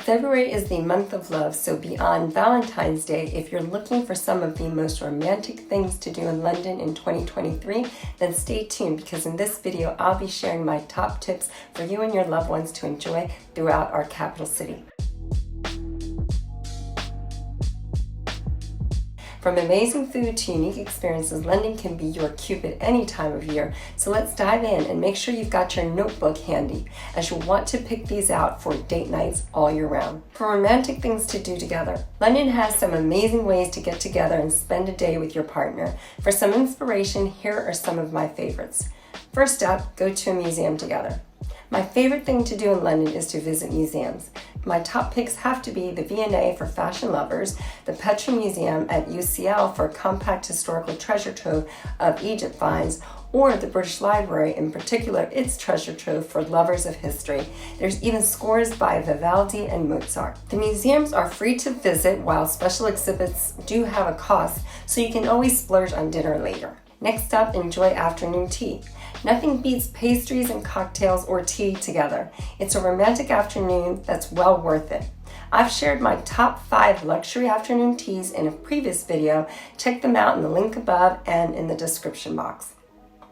February is the month of love, so beyond Valentine's Day, if you're looking for some of the most romantic things to do in London in 2023, then stay tuned because in this video I'll be sharing my top tips for you and your loved ones to enjoy throughout our capital city. From amazing food to unique experiences, London can be your cupid any time of year. So let's dive in and make sure you've got your notebook handy, as you'll want to pick these out for date nights all year round. For romantic things to do together, London has some amazing ways to get together and spend a day with your partner. For some inspiration, here are some of my favorites. First up, go to a museum together. My favorite thing to do in London is to visit museums. My top picks have to be the V&A for fashion lovers, the Petra Museum at UCL for a compact historical treasure trove of Egypt finds, or the British Library, in particular its treasure trove for lovers of history. There's even scores by Vivaldi and Mozart. The museums are free to visit, while special exhibits do have a cost, so you can always splurge on dinner later. Next up, enjoy afternoon tea. Nothing beats pastries and cocktails or tea together. It's a romantic afternoon that's well worth it. I've shared my top 5 luxury afternoon teas in a previous video. Check them out in the link above and in the description box.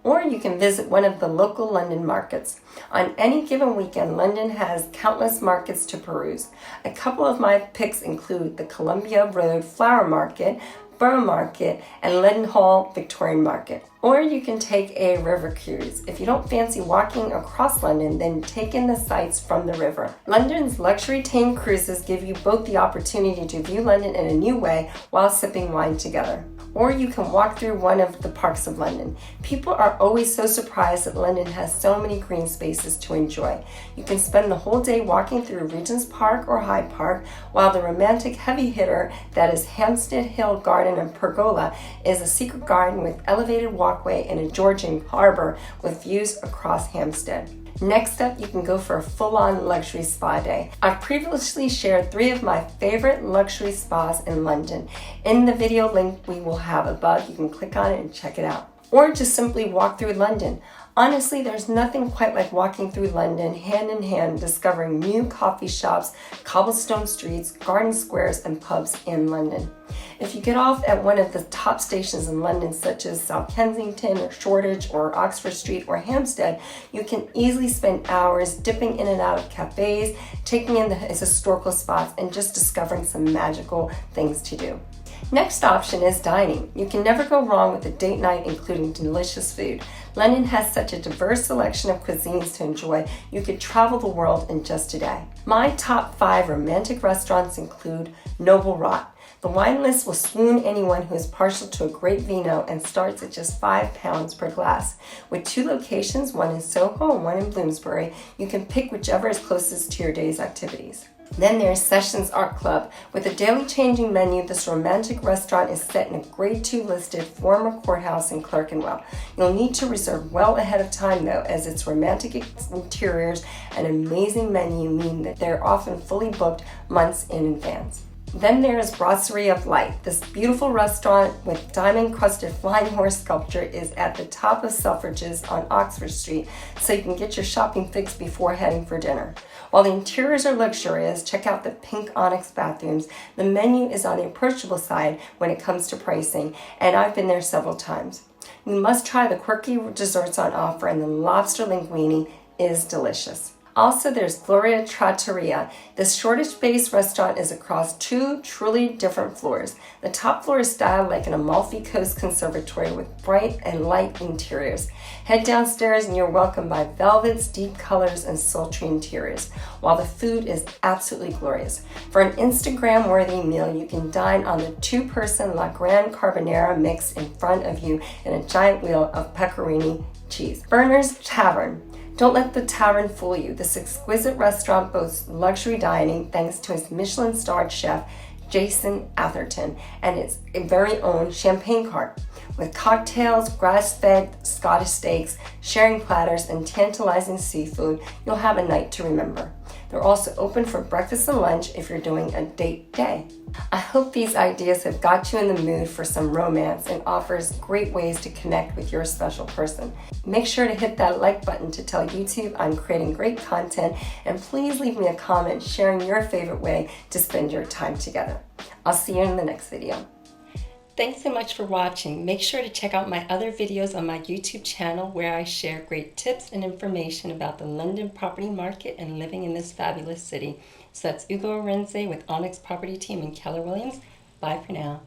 Or you can visit one of the local London markets. On any given weekend, London has countless markets to peruse. A couple of my picks include the Columbia Road Flower Market, Borough Market, and Leadenhall Victorian Market. Or you can take a river cruise. If you don't fancy walking across London, then take in the sights from the river. London's luxury Thames cruises give you both the opportunity to view London in a new way while sipping wine together. Or you can walk through one of the parks of London. People are always so surprised that London has so many green spaces to enjoy. You can spend the whole day walking through Regent's Park or Hyde Park, while the romantic heavy hitter that is Hampstead Hill Garden and Pergola is a secret garden with elevated walkway in a Georgian harbor with views across Hampstead. Next up, you can go for a full-on luxury spa day. I've previously shared 3 of my favorite luxury spas in London. In the video link we will have above, you can click on it and check it out. Or just simply walk through London. Honestly, there's nothing quite like walking through London hand in hand, discovering new coffee shops, cobblestone streets, garden squares, and pubs in London. If you get off at one of the top stations in London, such as South Kensington or Shoreditch or Oxford Street or Hampstead, you can easily spend hours dipping in and out of cafes, taking in the historical spots, and just discovering some magical things to do. Next option is dining. You can never go wrong with a date night including delicious food. London has such a diverse selection of cuisines to enjoy, you could travel the world in just a day. My top 5 romantic restaurants include Noble Rot. The wine list will swoon anyone who is partial to a great vino and starts at just £5 per glass. With 2 locations, one in Soho and one in Bloomsbury, you can pick whichever is closest to your day's activities. Then there's Sessions Art Club. With a daily changing menu, this romantic restaurant is set in a Grade 2 listed former courthouse in Clerkenwell. You'll need to reserve well ahead of time though, as its romantic interiors and amazing menu mean that they're often fully booked months in advance. Then there's Brasserie of Light. This beautiful restaurant with diamond-crusted flying horse sculpture is at the top of Selfridges on Oxford Street, so you can get your shopping fix before heading for dinner. While the interiors are luxurious, check out the pink onyx bathrooms. The menu is on the approachable side when it comes to pricing, and I've been there several times. You must try the quirky desserts on offer, and the lobster linguine is delicious. Also, there's Gloria Trattoria. This Shoreditch-based restaurant is across 2 truly different floors. The top floor is styled like an Amalfi Coast conservatory with bright and light interiors. Head downstairs and you're welcomed by velvets, deep colors, and sultry interiors, while the food is absolutely glorious. For an Instagram-worthy meal, you can dine on the 2-person La Grande Carbonara mix in front of you in a giant wheel of pecorino cheese. Berners Tavern. Don't let the tavern fool you. This exquisite restaurant boasts luxury dining thanks to its Michelin-starred chef, Jason Atherton, and its very own champagne cart. With cocktails, grass-fed Scottish steaks, sharing platters, and tantalizing seafood, you'll have a night to remember. They're also open for breakfast and lunch if you're doing a date day. I hope these ideas have got you in the mood for some romance and offers great ways to connect with your special person. Make sure to hit that like button to tell YouTube I'm creating great content, and please leave me a comment sharing your favorite way to spend your time together. I'll see you in the next video. Thanks so much for watching. Make sure to check out my other videos on my YouTube channel where I share great tips and information about the London property market and living in this fabulous city. So that's Ugo Arenze with Onyx Property Team and Keller Williams. Bye for now.